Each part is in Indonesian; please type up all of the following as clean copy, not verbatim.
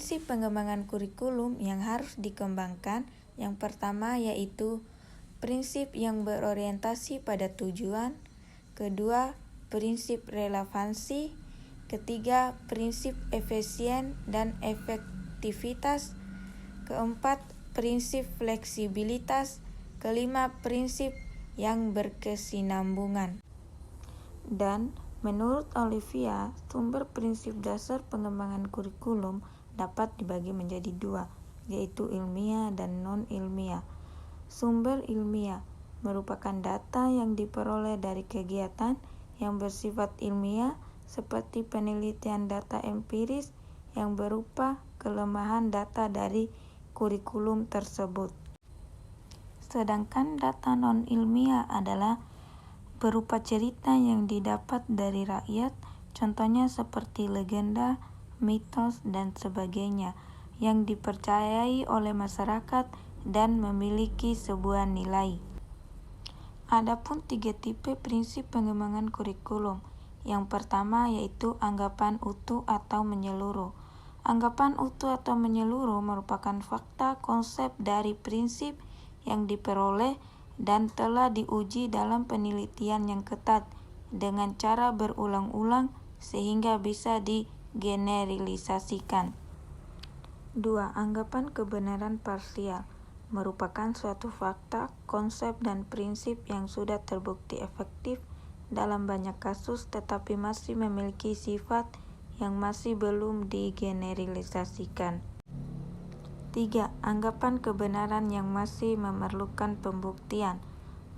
Prinsip pengembangan kurikulum yang harus dikembangkan yang pertama yaitu prinsip yang berorientasi pada tujuan, kedua, prinsip relevansi, ketiga, prinsip efisien dan efektivitas, keempat, prinsip fleksibilitas, kelima, prinsip yang berkesinambungan. Dan menurut Olivia, sumber prinsip dasar pengembangan kurikulum dapat dibagi menjadi dua, yaitu ilmiah dan non-ilmiah. Sumber ilmiah merupakan data yang diperoleh dari kegiatan yang bersifat ilmiah seperti penelitian data empiris yang berupa kelemahan data dari kurikulum tersebut. Sedangkan data non-ilmiah adalah berupa cerita yang didapat dari rakyat, contohnya seperti legenda, mitos, dan sebagainya, yang dipercayai oleh masyarakat dan memiliki sebuah nilai. Adapun 3 tipe prinsip pengembangan kurikulum. Yang pertama yaitu anggapan utuh atau menyeluruh. Anggapan utuh atau menyeluruh merupakan fakta konsep dari prinsip yang diperoleh dan telah diuji dalam penelitian yang ketat dengan cara berulang-ulang sehingga bisa digeneralisasikan. 2. Anggapan kebenaran parsial merupakan suatu fakta, konsep, dan prinsip yang sudah terbukti efektif dalam banyak kasus tetapi masih memiliki sifat yang masih belum digeneralisasikan. 3. Anggapan kebenaran yang masih memerlukan pembuktian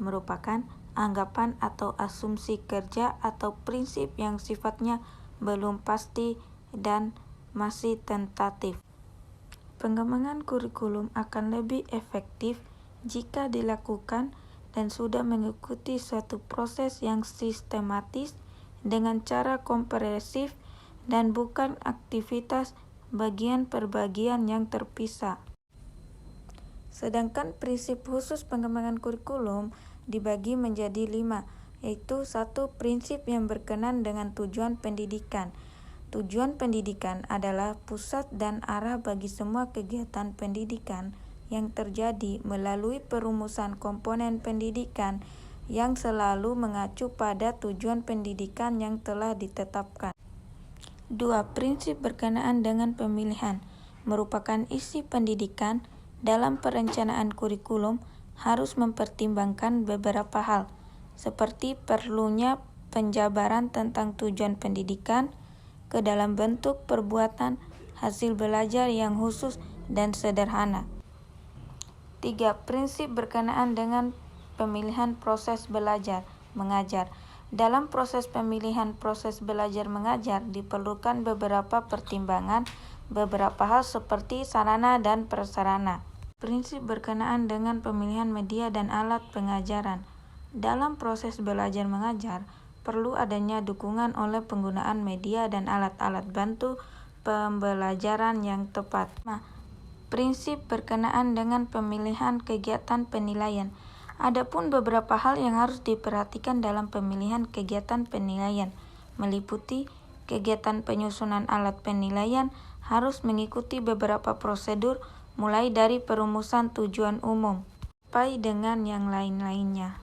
merupakan anggapan atau asumsi kerja atau prinsip yang sifatnya belum pasti dan masih tentatif. Pengembangan kurikulum akan lebih efektif jika dilakukan dan sudah mengikuti suatu proses yang sistematis dengan cara komprehensif dan bukan aktivitas bagian per bagian yang terpisah. Sedangkan prinsip khusus pengembangan kurikulum dibagi menjadi 5, yaitu 1. Prinsip yang berkenaan dengan tujuan pendidikan. Tujuan pendidikan adalah pusat dan arah bagi semua kegiatan pendidikan yang terjadi melalui perumusan komponen pendidikan yang selalu mengacu pada tujuan pendidikan yang telah ditetapkan. 2. Prinsip berkenaan dengan pemilihan merupakan isi pendidikan dalam perencanaan kurikulum harus mempertimbangkan beberapa hal, seperti perlunya penjabaran tentang tujuan pendidikan ke dalam bentuk perbuatan hasil belajar yang khusus dan sederhana. 3. Prinsip berkenaan dengan pemilihan proses belajar mengajar. Dalam proses pemilihan proses belajar mengajar diperlukan beberapa pertimbangan beberapa hal seperti sarana dan prasarana. Prinsip berkenaan dengan pemilihan media dan alat pengajaran. Dalam proses belajar mengajar perlu adanya dukungan oleh penggunaan media dan alat-alat bantu pembelajaran yang tepat. Prinsip berkenaan dengan pemilihan kegiatan penilaian. Adapun beberapa hal yang harus diperhatikan dalam pemilihan kegiatan penilaian, meliputi kegiatan penyusunan alat penilaian harus mengikuti beberapa prosedur mulai dari perumusan tujuan umum sampai dengan yang lain-lainnya.